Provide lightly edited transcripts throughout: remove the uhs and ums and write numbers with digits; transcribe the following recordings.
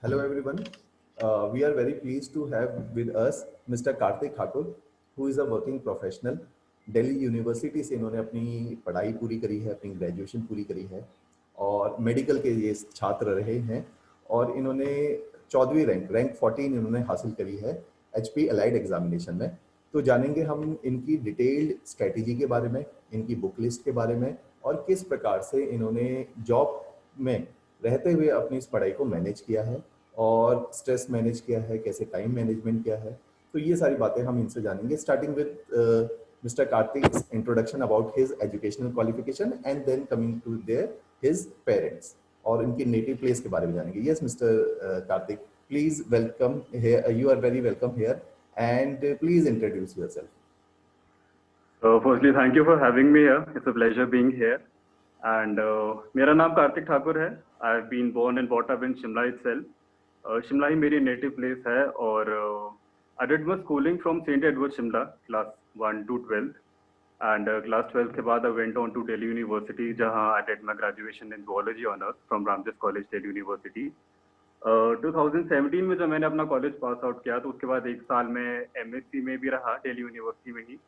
Hello everyone. We are very pleased to have with us Mr. Kartik Thakur, who is a working professional. Delhi university से इन्होंने अपनी पढ़ाई पूरी करी है, अपनी ग्रेजुएशन पूरी करी है और मेडिकल के ये छात्र रहे हैं और इन्होंने 14वीं रैंक 14 इन्होंने हासिल करी है HP अलाइड एग्जामिनेशन में। तो जानेंगे हम इनकी डिटेल्ड स्ट्रेटेजी के बारे में, इनकी बुक लिस्ट के बारे में और किस प्रकार से इन्होंने जॉब में रहते हुए अपनी इस पढ़ाई को मैनेज किया है और स्ट्रेस मैनेज किया है, कैसे टाइम मैनेजमेंट किया है। तो ये सारी बातें हम इनसे जानेंगे, starting with Mr. Kartik's introduction about his educational qualification and then coming to his parents और इनकी native place के बारे में जानेंगे। Yes, Mr. Kartik, please welcome here. You are very welcome here and please introduce yourself. Firstly, thank you for having me here. It's a pleasure being here. And मेरा नाम कार्तिक ठाकुर है. I've been born and brought up in Shimla itself. Shimla ही मेरी native place है और I did my schooling from St. Edward Shimla, class 1 to 12. And class 12 के बाद I went on to Delhi University, जहाँ I did my graduation in zoology honors from Ramjas College, Delhi University. 2017 में जब मैंने अपना college pass out किया तो उसके बाद एक साल में MSc में भी रहा दिल्ली यूनिवर्सिटी में ही,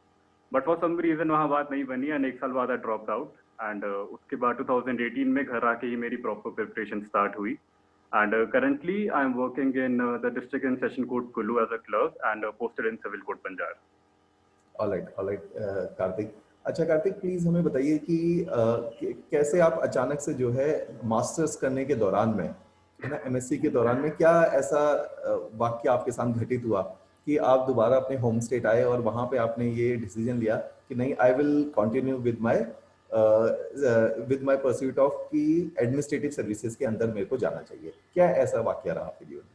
बट फॉर सम रीजन वहाँ बात नहीं बनी एंड एक साल बाद आई ड्रॉप आउट एंड उसके बाद 2018 में घर आके ही मेरी प्रॉपर प्रिपरेशन स्टार्ट हुई and currently I am working in the district and session court Kullu as a clerk and posted in civil court Punjab. Alright Kartik. अच्छा कार्तिक, प्लीज हमें बताइए कि कैसे आप अचानक से जो है मास्टर्स करने के दौरान में, है ना, MSc के दौरान में क्या ऐसा वाक्य आपके साथ घटित हुआ कि आप दोबारा अपने होम स्टेट आए और वहां पे आपने ये डिसीजन लिया कि नहीं, I will continue with my pursuit of कि एडमिनिस्ट्रेटिव सर्विसेज के अंदर मेरे को जाना चाहिए। क्या ऐसा वाक्य रहा आपके जीवन में?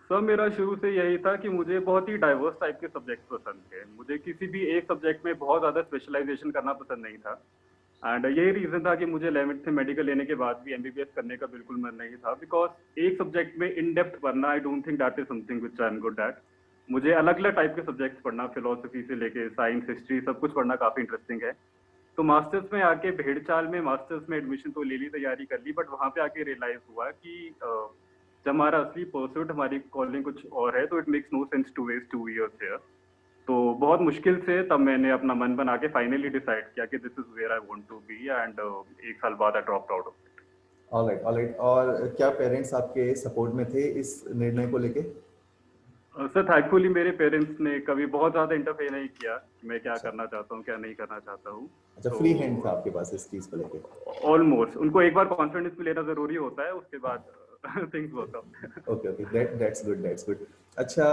सर मेरा शुरू से यही था कि मुझे बहुत ही डाइवर्स टाइप के सब्जेक्ट पसंद थे। मुझे किसी भी एक सब्जेक्ट में बहुत ज़्यादा स्पेशलाइजेशन करना पसंद नहीं था एंड यही रीज़न था कि मुझे 11th से मेडिकल लेने के बाद भी MBBS करने का बिल्कुल मन नहीं था, बिकॉज एक सब्जेक्ट में इन डेप्थ पढ़ना I don't think that is something which I am good at. मुझे अलग अलग टाइप के सब्जेक्ट्स पढ़ना, फिलोसफी से लेके साइंस, हिस्ट्री, सब कुछ पढ़ना काफ़ी इंटरेस्टिंग है। तो मास्टर्स में आके भेड़ चाल में मास्टर्स में एडमिशन तो ले ली, तैयारी कर ली, बट वहाँ पे आके रियलाइज हुआ कि जब हमारा असली परस्यूट, हमारी कॉलिंग कुछ और है, तो it makes no sense to waste 2 years here. तो बहुत मुश्किल से तब मैंने अपना मन बना के फाइनली डिसाइड किया कि this is where I want to be and एक साल बाद I dropped out of it. Alright. और क्या पेरेंट्स आपके सपोर्ट में थे इस निर्णय को लेके? सर थैंकफुली मेरे पेरेंट्स ने कभी बहुत ज्यादा इंटरफेयर नहीं किया कि मैं क्या करना चाहता हूँ, क्या नहीं करना चाहता हूँ। अच्छा, तो फ्री हैंड था आपके पास इस चीज को लेके? ऑलमोस्ट। उनको एक बार कॉन्फिडेंस भी लेना जरूरी होता है, उसके बाद things work out. Okay, that's good. अच्छा,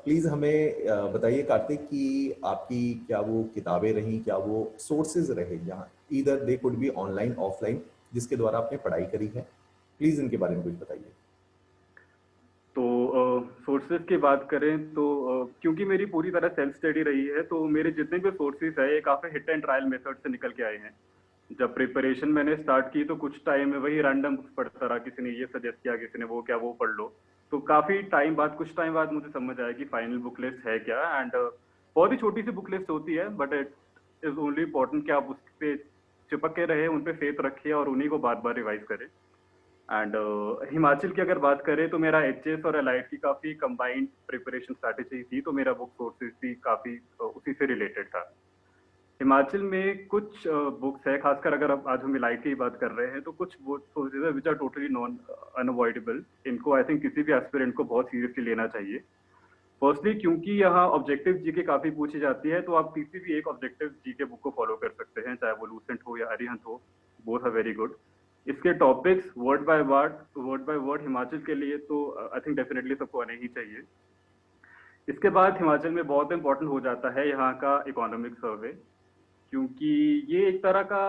प्लीज हमें बताइए कार्तिक कि आपकी क्या वो किताबें रहीं, क्या वो सोर्सेज रहे जहाँ either they could be online offline, जिसके द्वारा आपने पढ़ाई करी है? प्लीज इनके बारे में कुछ बताइए। तो सोर्सेज की बात करें तो क्योंकि मेरी पूरी तरह सेल्फ स्टडी रही है, तो मेरे जितने भी सोर्सेज है ये काफ़ी हिट एंड ट्रायल मेथड से निकल के आए हैं। जब प्रिपरेशन मैंने स्टार्ट की तो कुछ टाइम में वही रैंडम पढ़ता रहा, किसी ने ये सजेस्ट किया, किसी ने वो, क्या वो पढ़ लो। तो काफ़ी टाइम बाद, कुछ टाइम बाद मुझे समझ आया कि फाइनल बुक लिस्ट है क्या, एंड बहुत ही छोटी सी बुक लिस्ट होती है, but it is only important कि आप उस पर चिपक के रहे, उन पर फेथ रखिए और उन्हीं को बार बार रिवाइज करें। एंड हिमाचल की अगर बात करें तो मेरा HS और एलाइड की काफ़ी कंबाइंड प्रिपरेशन स्ट्रैटेजी थी, तो मेरा बुक सोर्सेज भी काफ़ी उसी से रिलेटेड था। हिमाचल में कुछ बुक्स है, खासकर अगर आज हम एलाइड की बात कर रहे हैं, तो कुछ सोर्सेज है which are totally non unavoidable. इनको आई थिंक किसी भी एस्पिरेंट को बहुत सीरियसली लेना चाहिए। फर्स्टली क्योंकि यहाँ ऑब्जेक्टिव जीके काफ़ी पूछी जाती है, तो आप किसी भी एक ऑब्जेक्टिव जीके बुक को फॉलो कर सकते हैं, चाहे वो लूसेंट हो या अरिहंत हो, बोथ आर वेरी गुड। इसके topics word by word Himachal के लिए तो आई थिंक डेफिनेटली सबको आने ही चाहिए। इसके बाद हिमाचल में बहुत इंपॉर्टेंट हो जाता है यहाँ का इकोनॉमिक सर्वे, क्योंकि ये एक तरह का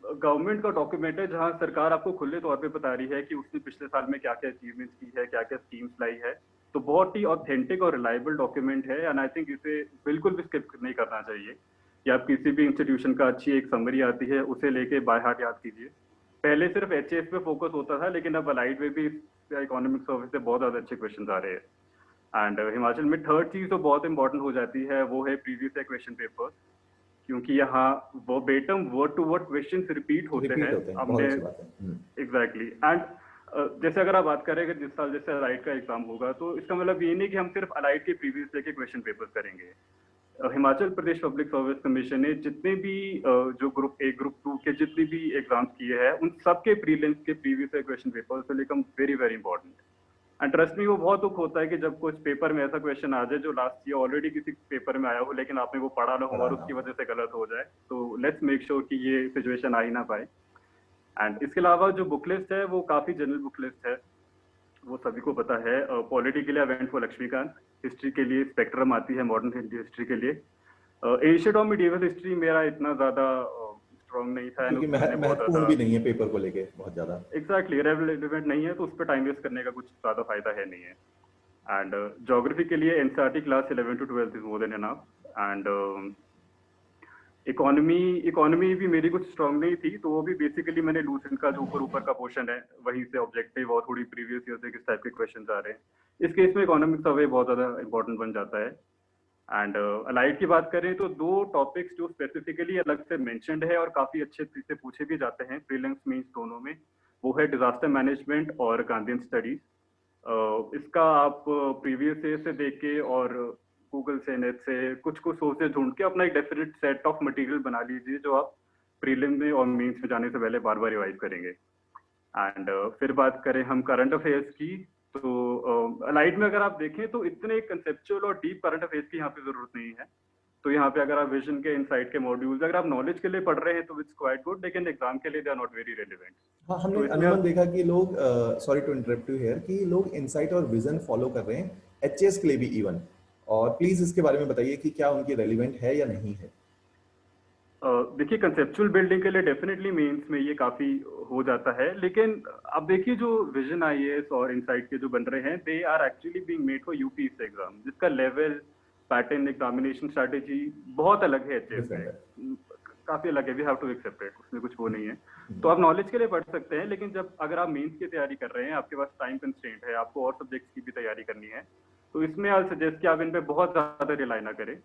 गवर्नमेंट का डॉक्यूमेंट है जहाँ सरकार आपको खुले तौर पे बता रही है कि उसने पिछले साल में क्या क्या अचीवमेंट्स की है, क्या क्या स्कीम्स लाई है। तो बहुत ही ऑथेंटिक और रिलायबल डॉक्यूमेंट है एंड आई थिंक इसे बिल्कुल भी स्किप नहीं करना चाहिए। कि आप किसी भी इंस्टीट्यूशन का अच्छी एक समरी आती है, उसे लेके बाय हार्ट याद कीजिए। पहले सिर्फ HS पे फोकस होता था, लेकिन अब अलाइड में भी इकोनॉमिक सर्विस से बहुत ज्यादा अच्छे क्वेश्चन आ रहे हैं। एंड हिमाचल में थर्ड चीज तो बहुत इंपॉर्टेंट हो जाती है, वो है प्रीवियस ईयर क्वेश्चन पेपर, क्योंकि यहाँ verbatim word to word question repeat होते हैं। हमने एग्जैक्टली एंड जैसे अगर आप बात करें कि जिस साल जैसे अलाइट का एग्जाम होगा, तो इसका मतलब ये नहीं कि हम सिर्फ अलाइट के प्रीवियस डे के क्वेश्चन पेपर्स करेंगे। Himachal Pradesh public service commission ने जितने भी जो ग्रुप ए ग्रुप 2 के जितने भी एग्जाम्स किए हैं, उन सबके प्रीलिम्स के previous question papers will become very very important. And trust me, वो बहुत दुख होता है कि जब कुछ पेपर में ऐसा क्वेश्चन आ जाए जो लास्ट ईयर ऑलरेडी किसी पेपर में आया हो, लेकिन आपने वो पढ़ा ना हो पढ़ा और ना उसकी हो। वजह से गलत हो जाए। तो लेट्स मेक श्योर कि ये सिचुएशन आ ही ना पाए। एंड इसके अलावा जो बुक लिस्ट है वो काफी जनरल बुक लिस्ट है, वो सभी को पता है। पॉलिटी के लिए इवेंट फॉर लक्ष्मीकांत, हिस्ट्री के लिए स्पेक्ट्रम आती है मॉडर्न हिस्ट्री के लिए। एंशिएंट और मिडिवल हिस्ट्री मेरा इतना ज्यादा स्ट्रॉन्ग नहीं था, एंड क्योंकि उसमें मैंने बहुत महत्वपूर्ण ज्यादा भी नहीं है पेपर को लेके बहुत ज्यादा। एग्जैक्टली रेलेवेंट नहीं है, तो उस पर टाइम वेस्ट करने का कुछ ज्यादा फायदा है नहीं है। एंड ज्योग्राफी के लिए NCERT class 11 to 12 is more than enough. And economy भी मेरी कुछ स्ट्रांग नहीं थी, तो वो भी बेसिकली मैंने लूसेंट का जो ऊपर ऊपर का पोर्शन है वहीं से ऑब्जेक्टिव और थोड़ी प्रीवियस ईयर से किस टाइप के क्वेश्चन आ रहे हैं, इस केस में इकोनॉमिक सर्वे बहुत ज्यादा इंपॉर्टेंट बन जाता है। एंड अलाइड की बात करें तो दो टॉपिक्स जो स्पेसिफिकली अलग से मेंशन्ड है और काफी अच्छे से पूछे भी जाते हैं प्रीलिम्स मेंस दोनों में, वो है डिजास्टर मैनेजमेंट और गांधीयन स्टडीज। इसका आप प्रीवियस ईयर से देख के और गूगल से, नेट से कुछ कुछ सोर्सेज ढूंढ के अपना एक डेफिनेट सेट ऑफ मटेरियल बना लीजिए जो आप प्रीलिम में और मेंस में जाने से पहले बार बार रिवाइज करेंगे। एंड फिर बात करें हम करंट अफेयर्स की, तो अलाइड में अगर आप देखें तो इतने कंसेप्चुअल और डीप करंट अफेयर्स की यहाँ पे जरूरत नहीं है। तो यहाँ पे अगर आप विजन के, इनसाइट के मॉड्यूल्स अगर आप नॉलेज के लिए पढ़ रहे हैं तो इट्स क्वाइट गुड, लेकिन एग्जाम के लिए they are not very relevant. हाँ, हमने तो इसमें अनुमान देखा कि लोग, sorry to interrupt you here, कि लोग इनसाइट और विजन फॉलो कर रहे हैं एचएस के लिए भी इवन। और प्लीज इसके बारे में बताइए कि क्या उनकी रेलिवेंट है या नहीं है। देखिए, कंसेप्चुअल बिल्डिंग के लिए डेफिनेटली मेंस में ये काफी हो जाता है, लेकिन अब देखिए जो विजन आईएएस और इनसाइट के जो बन रहे हैं, they are actually being made for UPSC exam, जिसका लेवल, पैटर्न, एग्जामिनेशन स्ट्रैटेजी बहुत अलग है एचएस डिफरेंट से, है। काफी अलग है। We have to accept it, उसमें कुछ वो नहीं है। तो आप नॉलेज के लिए पढ़ सकते हैं, लेकिन जब अगर आप मेंस की तैयारी कर रहे हैं, आपके पास टाइम कंस्ट्रेंट है, आपको और सब्जेक्ट्स की भी तैयारी करनी है, तो इसमें आई सजेस्ट कि आप इन पे बहुत ज्यादा रिलाई ना करें।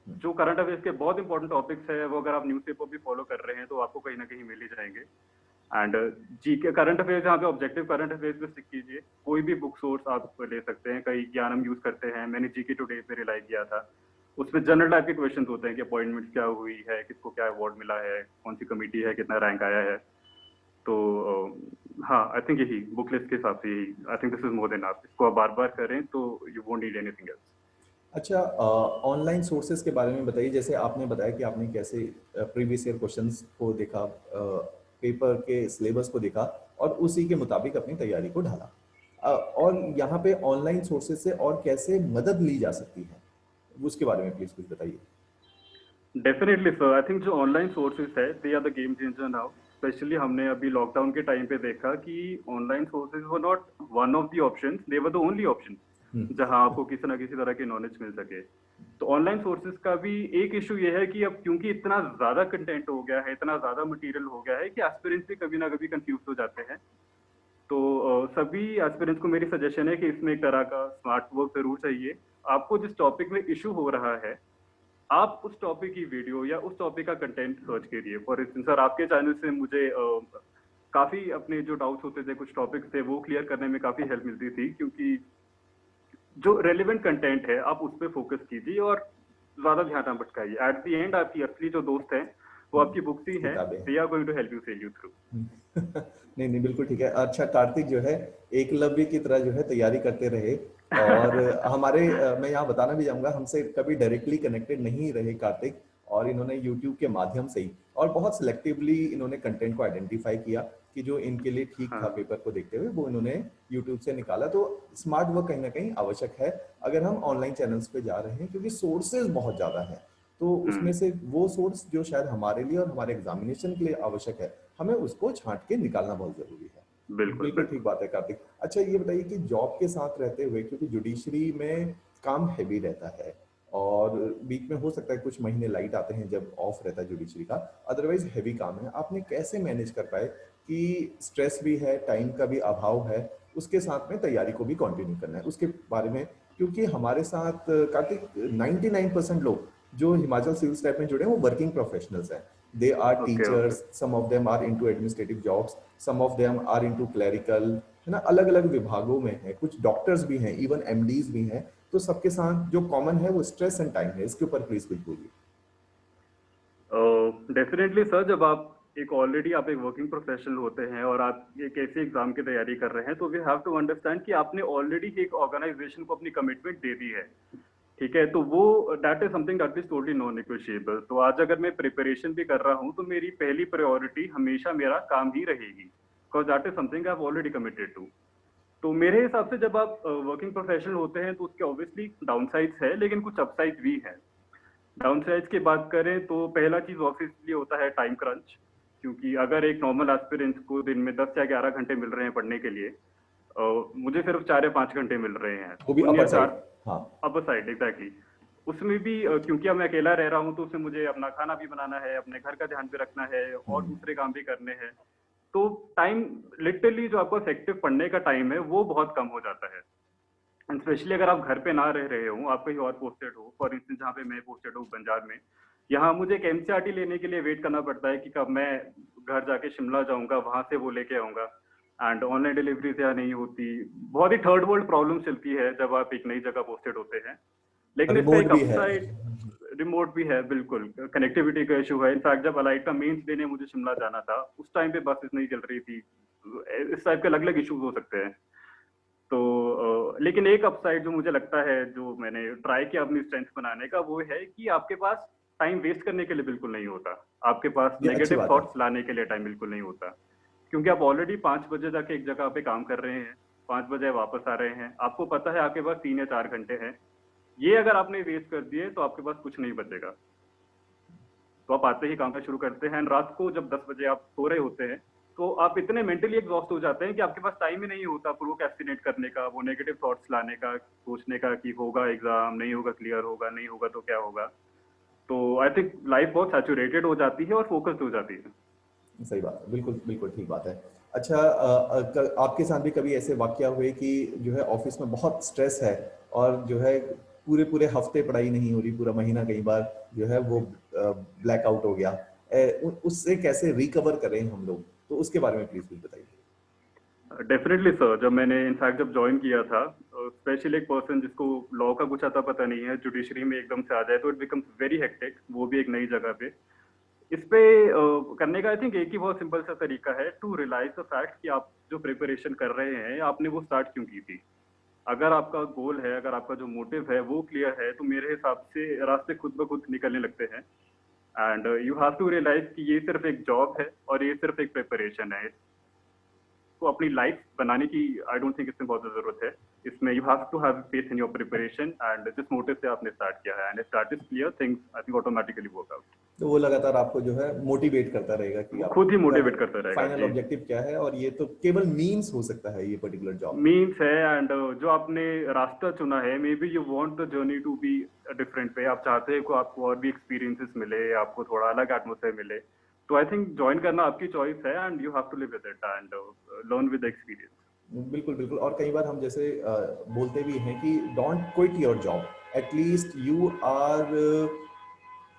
जो करंट अफेयर्स के बहुत इंपॉर्टेंट टॉपिक्स है वो अगर आप न्यूज़पेपर भी फॉलो कर रहे हैं तो आपको कहीं ना कहीं मिल ही जाएंगे। एंड जीके करंट अफेयर्स, यहाँ पे ऑब्जेक्टिव करंट अफेयर्स पे स्टिक कीजिए, कोई भी बुक सोर्स आप ले सकते हैं, कई ज्ञान हम यूज करते हैं, मैंने जीके टुडे पे रिलाई किया था। उसमें जनरल टाइप के क्वेश्चन होते हैं कि अपॉइंटमेंट क्या हुई है, किसको क्या अवार्ड मिला है, कौन सी कमेटी है, कितना रैंक आया है। तो हाँ, आई थिंक यही बुक लिस्ट के हिसाब से यही, I think this is more than आप इसको आप बार बार करें तो you won't need anything else. अच्छा, ऑनलाइन सोर्सेज के बारे में बताइए। जैसे आपने बताया कि आपने कैसे प्रीवियस ईयर क्वेश्चंस को देखा, पेपर के सिलेबस को देखा और उसी के मुताबिक अपनी तैयारी को ढाला। और यहाँ पे ऑनलाइन सोर्सेज से और कैसे मदद ली जा सकती है, उसके बारे में प्लीज कुछ बताइए। डेफिनेटली सर, आई थिंक जो ऑनलाइन सोर्सेज है they are the game changer now. Specially हमने अभी लॉकडाउन के टाइम पे देखा कि online sources were not one of the options, they were the only option जहां आपको किसी ना किसी तरह की नॉलेज मिल सके। तो ऑनलाइन सोर्सेज का भी एक इशू ये है कि अब क्योंकि इतना ज्यादा कंटेंट हो गया है, इतना ज्यादा मटेरियल हो गया है कि एस्पिरेंट्स भी कभी ना कभी कंफ्यूज हो जाते हैं। तो सभी एस्पिरेंट्स को मेरी सजेशन है कि इसमें एक तरह का स्मार्ट वर्क जरूर चाहिए। आपको जिस टॉपिक में इशू हो रहा है, आप उस टॉपिक की वीडियो या उस टॉपिक का कंटेंट सर्च करिए। फॉर इंस्टेंस सर, आपके चैनल से मुझे काफी अपने जो डाउट्स होते थे, कुछ टॉपिक्स थे, वो क्लियर करने में काफी हेल्प मिलती थी, क्योंकि जो रेलिवेंट कंटेंट है आप उस पर फोकस कीजिए और ज्यादा ध्यान ना भटकाइए। एट द एंड आपकी असली जो दोस्त हैं वो आपकी बुक्स ही हैं, they are going to help you sell you through. नहीं नहीं, बिल्कुल ठीक है। अच्छा, कार्तिक जो है एकलव्य की तरह जो है तैयारी करते रहे। और हमारे मैं यहाँ बताना भी चाहूंगा, हमसे कभी डायरेक्टली कनेक्टेड नहीं रहे कार्तिक, और इन्होंने यूट्यूब के माध्यम से ही और बहुत सिलेक्टिवली इन्होंने कंटेंट को आइडेंटिफाई किया कि जो इनके लिए ठीक था हाँ, पेपर को देखते हुए, वो इन्होंने यूट्यूब से निकाला। तो स्मार्ट वर्क कहीं ना कहीं आवश्यक है अगर हम ऑनलाइन चैनल्स पे जा रहे हैं, क्योंकि सोर्सेज बहुत ज्यादा है। तो उसमें से वो सोर्स जो शायद हमारे लिए और हमारे एग्जामिनेशन के लिए आवश्यक है, हमें उसको छांट के निकालना बहुत जरूरी है। बिल्कुल बिल्कुल ठीक बिल्कुल। बात है कार्तिक। अच्छा, ये बताइए कि जॉब के साथ रहते हुए, क्योंकि जुडिशरी में काम हैवी रहता है और बीच में हो सकता है कुछ महीने लाइट आते हैं जब ऑफ रहता है जुडिशरी का, अदरवाइज हैवी काम है, आपने कैसे मैनेज कर पाए कि स्ट्रेस भी है, टाइम का भी अभाव है, उसके साथ में तैयारी को भी कंटिन्यू करना है, उसके बारे में। क्योंकि हमारे साथ कार्तिक 99% लोग जो हिमाचल सिविल स्टाफ में जुड़े हैं वो वर्किंग प्रोफेशनल्स हैं। They are okay okay. Teachers, some of them are into administrative jobs, some of them are into clerical, है ना, अलग अलग विभागों में है, कुछ डॉक्टर्स भी हैं, इवन एमडीज भी हैं, तो सबके साथ जो कॉमन है वो स्ट्रेस एंड टाइम है। इसके ऊपर प्लीज कुछ बोलिए। डेफिनेटली सर, जब आप आप एक वर्किंग प्रोफेशनल होते हैं और आप एक ऐसे एग्जाम की तैयारी कर रहे हैं, तो वी हैव टू अंडरस्टैंड कि आपने ऑलरेडी एक ऑर्गेनाइजेशन को अपनी कमिटमेंट दे दी है। ठीक है, तो वो that is something that is totally non negotiable. तो आज अगर मैं प्रिपरेशन भी कर रहा हूँ तो मेरी पहली प्रायोरिटी हमेशा मेरा काम ही रहेगी, because that is something I have already committed to. तो मेरे हिसाब से जब आप वर्किंग प्रोफेशनल होते हैं तो उसके ऑब्वियसली डाउनसाइड्स है, लेकिन कुछ अपसाइड्स भी हैं। डाउनसाइड्स की बात करें तो पहला चीज ऑब्वियसली होता है टाइम क्रंच, क्योंकि अगर एक नॉर्मल एस्पिरेंट्स को दिन में 10 या 11 घंटे मिल रहे हैं पढ़ने के लिए, मुझे सिर्फ 4 या 5 घंटे मिल रहे हैं, वो भी उन या अपर साइड। चार हाँ। Upper side exactly. उसमें भी क्योंकि अब मैं अकेला रह रहा हूँ तो उसमें मुझे अपना खाना भी बनाना है, अपने घर का ध्यान भी रखना है और हम्म। दूसरे काम भी करने हैं। तो टाइम लिटरली जो आपका इफेक्टिव पढ़ने का टाइम है वो बहुत कम हो जाता है। एंड स्पेशली अगर आप घर पे ना रह रहे हो, आप कहीं और पोस्टेड हो, फॉर इंस्टेंस जहाँ पे मैं पोस्टेड हूँ पंजाब में, यहाँ मुझे एक एनसीईआरटी लेने के लिए वेट करना पड़ता है कि कब मैं घर जाके शिमला जाऊंगा, वहां से वो लेके आऊंगा। एंड ऑनलाइन डिलीवरी यहाँ नहीं होती। बहुत ही थर्ड वर्ल्ड प्रॉब्लम चलती है जब आप एक नई जगह पोस्टेड होते हैं। लेकिन इसका रिमोट एक भी है। अपसाइड, रिमोट भी है, बिल्कुल कनेक्टिविटी का इशू है। इनफैक्ट जब अलाइट का मेंस देने मुझे शिमला जाना था, उस टाइम पे बसेस नहीं चल रही थी। इस टाइप के अलग अलग इश्यूज हो सकते हैं। तो लेकिन एक अपसाइड जो मुझे लगता है, जो मैंने ट्राई किया अपनी स्ट्रेंथ बनाने का, वो है कि आपके पास टाइम वेस्ट करने के लिए बिल्कुल नहीं होता। आपके पास ये अच्छी नेगेटिव बात है। थॉट्स लाने के लिए टाइम बिल्कुल नहीं होता, क्योंकि आप ऑलरेडी 5 बजे जाके एक जगह पे काम कर रहे हैं, 5 बजे वापस आ रहे हैं, आपको पता है आपके पास 3 या 4 घंटे हैं। ये अगर आपने वेस्ट कर दिए तो आपके पास कुछ नहीं बचेगा। तो आप आते ही काम करना शुरू करते हैं, रात को जब 10 बजे आप सो रहे होते हैं, तो आप इतने मेंटली एग्जॉस्ट हो जाते हैं कि आपके पास टाइम ही नहीं होता प्रोक्रेस्टिनेट करने का, वो नेगेटिव थॉट्स लाने का, सोचने का कि होगा एग्जाम, नहीं होगा, क्लियर होगा, नहीं होगा तो क्या होगा। तो आई थिंक लाइफ बहुत सैचुरेटेड हो जाती है और फोकस्ड हो जाती है। सही बात है, बिल्कुल बिल्कुल ठीक बात है। अच्छा, आपके साथ भी कभी ऐसे वाकया हुए कि जो है ऑफिस में बहुत स्ट्रेस है और जो है पूरे पूरे हफ्ते पढ़ाई नहीं हो रही, पूरा महीना कई बार जो है वो ब्लैकआउट हो गया, उससे कैसे रिकवर करें हम लोग, तो उसके बारे में प्लीज कुछ बताइए। डेफिनेटली सर, जब मैंने इनफैक्ट जब ज्वाइन किया था, स्पेशली एक पर्सन जिसको लॉ का कुछ आता पता नहीं है, जुडिशरी में एकदम से आ जाए तो इट बिकम्स वेरी हेक्टिक, वो भी एक नई जगह पे। इस पे करने का आई थिंक एक ही बहुत सिंपल सा तरीका है, टू रियलाइज द फैक्ट कि आप जो प्रिपरेशन कर रहे हैं आपने वो स्टार्ट क्यों की थी। अगर आपका गोल है, अगर आपका जो मोटिव है वो क्लियर है, तो मेरे हिसाब से रास्ते खुद ब खुद निकलने लगते हैं। And you have to realise कि ये सिर्फ एक जॉब है और ये सिर्फ एक प्रिपरेशन है। को अपनी लाइफ बनाने की आई डोंट थिंक इसमें बहुत जरूरत है। इसमें you have to have faith in your preparation, and जिस मोटिव से आपने स्टार्ट किया है and start is clear, things I think automatically work out. तो वो लगातार आपको जो है मोटिवेट करता रहेगा कि वो आपको खुद ही पूरा मोटिवेट करता रहेगा फाइनल जी। ऑब्जेक्टिव क्या है, और ये तो केवल मीन्स हो सकता है ये पर्टिकुलर जॉब। मीन्स है, एंड जो आपने रास्ता चुना है, maybe you want the journey to be different way, आप चाहते हैं कि आपको और भी एक्सपीरियंसेस मिले, आपको थोड़ा अलग एटमोसफेयर मिले। तो आई थिंक ज्वाइन करना आपकी चॉइस है and you have to live with it and learn with experience. बिल्कुल बिल्कुल। और कई बार हम जैसे बोलते भी हैं कि don't quit your job, at least you are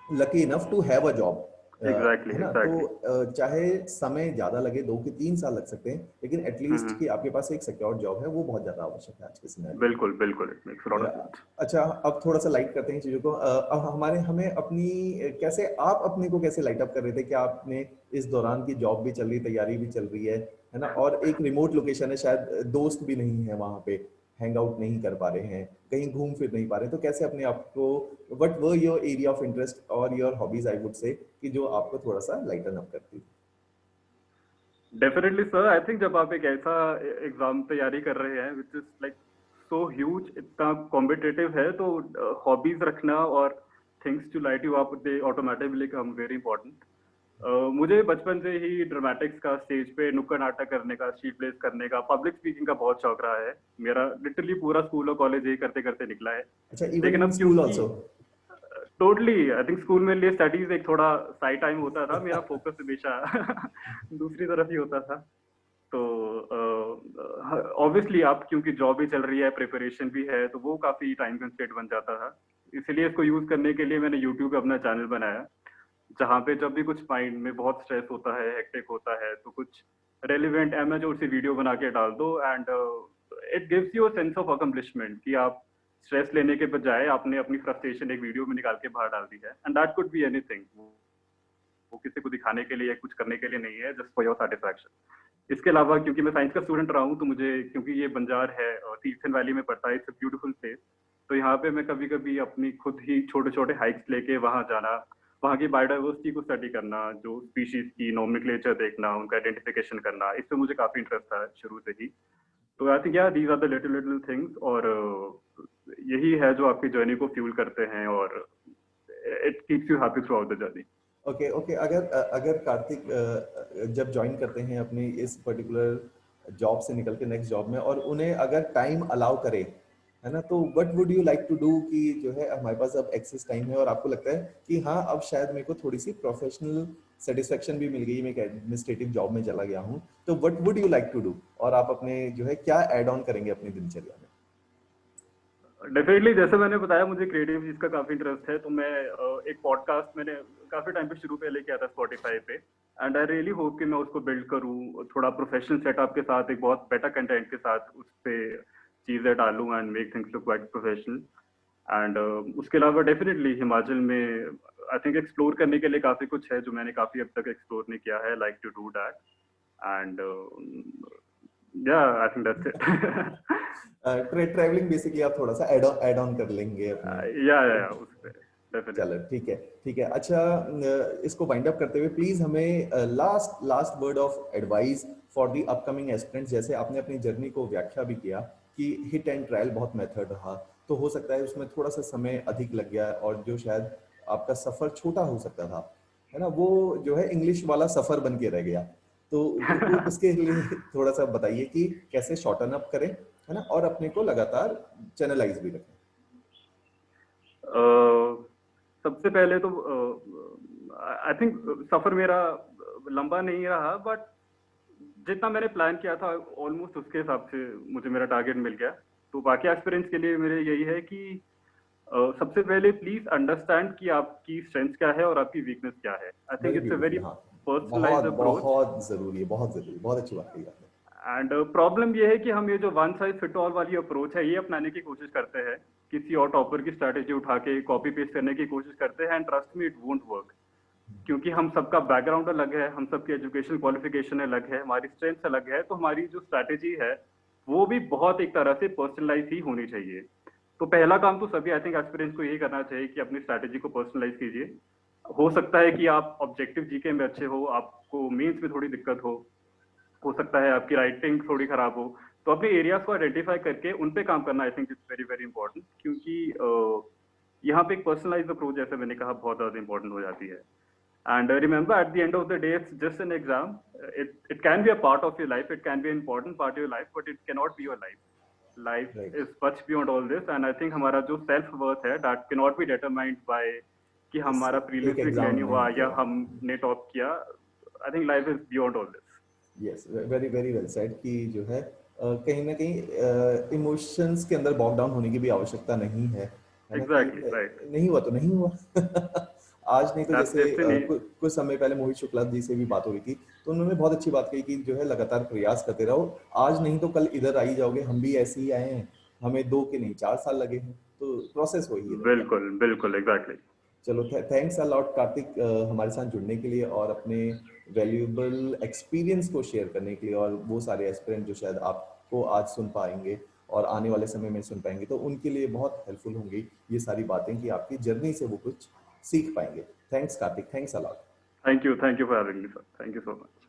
lucky enough to have a job, exactly है ना। तो एग्जैक्टली। चाहे समय ज्यादा लगे, 2 कि 3 साल लग सकते हैं, लेकिन एटलीस्ट कि आपके पास एक सिक्योर जॉब है, वो बहुत ज्यादा आवश्यक है आज के समय में। बिल्कुल बिल्कुल, it makes lot of sense. अच्छा, अब थोड़ा सा लाइट करते हैं चीजों को। अब हमारे हमें अपनी कैसे, आप अपने को कैसे लाइट अप कर रहे थे कि आपने इस दौरान की जॉब भी चल रही, तैयारी भी चल रही है ना, और एक रिमोट लोकेशन है, शायद दोस्त भी नहीं है वहां पे, हैंग आउट नहीं कर पा रहे हैं, कहीं घूम फिर नहीं पा रहे, तो कैसे अपने आप को, what were your area of interest और your hobbies, I would say, कि जो आपको थोड़ा सा लाइटन अप करती। डेफिनेटली सर, आई थिंक जब आप एक ऐसा एग्जाम तैयारी कर रहे हैं which is like so huge, इतना कॉम्पिटिटिव है, तो हॉबीज रखना और things to light you up, they automatically come very important. मुझे बचपन से ही ड्रामेटिक्स का, स्टेज पे नुक्कड़ नाटक करने का, स्ट्रीट प्लेस करने का, पब्लिक स्पीकिंग का बहुत शौक रहा है। मेरा लिटरली पूरा स्कूल और कॉलेज यही करते करते निकला है। अच्छा, इवन लेकिन इन अब स्कूल क्योंकि also. Totally I think school में लिए स्टडीज एक थोड़ा साइड टाइम होता था, मेरा फोकस हमेशा दूसरी तरफ ही होता था। तो ऑब्वियसली आप क्योंकि जॉब भी चल रही है, प्रिपरेशन भी है, तो वो काफी टाइम कंस्ट्रेंट बन जाता था। इसलिए इसको यूज करने के लिए मैंने यूट्यूब पे अपना चैनल बनाया, जहाँ पे जब भी कुछ माइंड में बहुत स्ट्रेस होता है, हेक्टिक होता है, तो कुछ रेलिवेंट एमेच्योर सी वीडियो बना के डाल दो, and it gives you a sense of accomplishment कि आप स्ट्रेस लेने के बजाय आपने अपनी फ्रस्ट्रेशन एक वीडियो में निकाल के बाहर डाल दी है, and that could be anything. वो किसी को दिखाने के लिए या कुछ करने के लिए नहीं है, जस्ट फॉर योर सेटिस्फैक्शन। इसके अलावा क्योंकि मैं साइंस का स्टूडेंट रहा हूँ, तो मुझे, क्योंकि ये बंजार है और तीर्थन वैली में पड़ता है, इट्स अ ब्यूटीफुल प्लेस, तो यहाँ पे मैं कभी कभी अपनी खुद ही छोटे छोटे हाइक्स लेके वहाँ जाना, वहाँ की बायोडाइवर्सिटी को स्टडी करना, जो स्पीशीज की नोमेनक्लेचर देखना, उनका आइडेंटिफिकेशन करना, इसमें मुझे काफी इंटरेस्ट था शुरू से ही। तो आई थिंक या these are the little little things, और यही है जो आपकी जर्नी को फ्यूल करते हैं, और it keeps you happy through out the journey. Okay okay, अगर अगर कार्तिक जब ज्वाइन करते हैं अपनी इस पर्टिकुलर जॉब से निकल के नेक्स्ट जॉब में, और उन्हें अगर टाइम अलाउ करे, है ना, तो what would you like to do कि जो है हमारे पास अब एक्सेस टाइम है और आपको लगता है कि हाँ अब शायद मेरे को थोड़ी सी प्रोफेशनल सेटिस्फेक्शन भी मिल गई, मैं एक एडमिनिस्ट्रेटिव जॉब में चला गया हूँ, तो what would you like to do, और आप अपने जो है क्या ऐड ऑन करेंगे अपनी दिनचर्या में? डेफिनेटली, जैसे मैंने बताया, मुझे क्रिएटिव चीज का काफी इंटरेस्ट है, तो मैं एक पॉडकास्ट मैंने काफी टाइम पे शुरू पहले किया था स्पॉटिफाई पे, एंड आई रियली होप कि मैं उसको बिल्ड करूँ थोड़ा प्रोफेशनल सेटअप के साथ, एक बहुत बेटर कंटेंट के साथ उस पे चीजें डालूं and make things look quite professional. And उसके अलावा डेफिनेटली हिमाचल में आई थिंक एक्सप्लोर करने के लिए काफी कुछ है जो मैंने काफी अब तक एक्सप्लोर नहीं किया है, like to do that, and I think that's it. Travelling basically आप थोड़ा सा ऐड ऑन कर लेंगे अपने। या उस पे चलो डेफिनेटली। ठीक है ठीक है। अच्छा, इसको वाइंड अप करते हुए प्लीज हमें last word of advice for the upcoming aspirants. जैसे आपने अपनी जर्नी को व्याख्या भी किया कि हिट एंड ट्रायल बहुत मेथड रहा, तो हो सकता है उसमें थोड़ा सा समय अधिक लग गया और जो शायद आपका सफर छोटा हो सकता था, है ना, वो जो है इंग्लिश वाला सफर बन के रह गया। तो उसके लिए थोड़ा सा बताइए कि कैसे शॉर्टन अप करें, है ना, और अपने को लगातार चैनलाइज भी रखें। सबसे पहले तो आई थिंक सफर मेरा लंबा नहीं रहा, बट जितना मैंने प्लान किया था ऑलमोस्ट उसके हिसाब से मुझे मेरा टारगेट मिल गया। तो बाकी एक्सपीरियंस के लिए मेरे यही है कि सबसे पहले प्लीज अंडरस्टैंड कि आपकी स्ट्रेंथ क्या है और आपकी वीकनेस क्या है। I think very it's a beautiful, very हाँ, पर्सनलाइज्ड बहुत अप्रोच। बहुत जरूरी है, बहुत जरूरी, बहुत अच्छी बात कही आपने। एंड प्रॉब्लम ये है कि हम ये जो वन साइज फिट ऑल वाली अप्रोच है, ये अपनाने की कोशिश करते हैं, किसी और टॉपर की स्ट्रैटेजी उठा के कॉपी पेस्ट करने की कोशिश करते हैं, and trust me it won't work. क्योंकि हम सबका बैकग्राउंड अलग है, हम सबकी एजुकेशन क्वालिफिकेशन अलग है, हमारी स्ट्रेंथ अलग है, तो हमारी जो स्ट्रैटेजी है वो भी बहुत एक तरह से पर्सनलाइज ही होनी चाहिए। तो पहला काम तो सभी आई थिंक एक्सपीरियंस को यही करना चाहिए कि अपनी स्ट्रैटेजी को पर्सनलाइज कीजिए। हो सकता है कि आप ऑब्जेक्टिव जीके में अच्छे हो, आपको मेंस में थोड़ी दिक्कत हो सकता है आपकी राइटिंग थोड़ी खराब हो, तो अपने एरियाज को आइडेंटिफाई करके उन पे काम करना I think is very very important. क्योंकि यहाँ पे एक पर्सनलाइज अप्रोच, जैसे मैंने कहा, बहुत ज्यादा इंपॉर्टेंट हो जाती है। And remember, at the end of the day, it's just an exam. It can be a part of your life. It can be an important part of your life, but it cannot be your life. Life right, is much beyond all this. And I think हमारा जो self worth है, that cannot be determined by कि इस हमारा एक prelims में exam clear नहीं में हुआ या या हमने टॉप किया। I think life is beyond all this. Yes, very very well said कि जो है कहीं ना कहीं इमोशंस के अंदर बॉग डाउन होने की भी आवश्यकता नहीं है ना, कि Exactly right. नहीं हुआ तो नहीं हुआ। आज नहीं तो That's जैसे destiny. कुछ समय पहले मोहित शुक्ला जी से भी बात हो रही थी, तो उन्होंने बहुत अच्छी बात कही कि जो है लगातार प्रयास करते रहो, आज नहीं तो कल इधर आ ही जाओगे। हम भी ऐसे ही आए हैं, हमें 2 के नहीं 4 साल लगे हैं, तो प्रोसेस वही रहेगा। बिल्कुल बिल्कुल exactly. चलो, थैंक्स अ लॉट कार्तिक हमारे साथ जुड़ने के लिए और अपने वैल्यूएबल एक्सपीरियंस को शेयर करने के लिए, और वो सारे एस्पिरेंट जो शायद आपको आज सुन पाएंगे और आने वाले समय में सुन पाएंगे, तो उनके लिए बहुत हेल्पफुल होंगी ये सारी बातें कि आपकी जर्नी से वो कुछ सीख पाएंगे। Thanks Kartik, thanks a lot. Thank you for having me, sir. Thank you so much.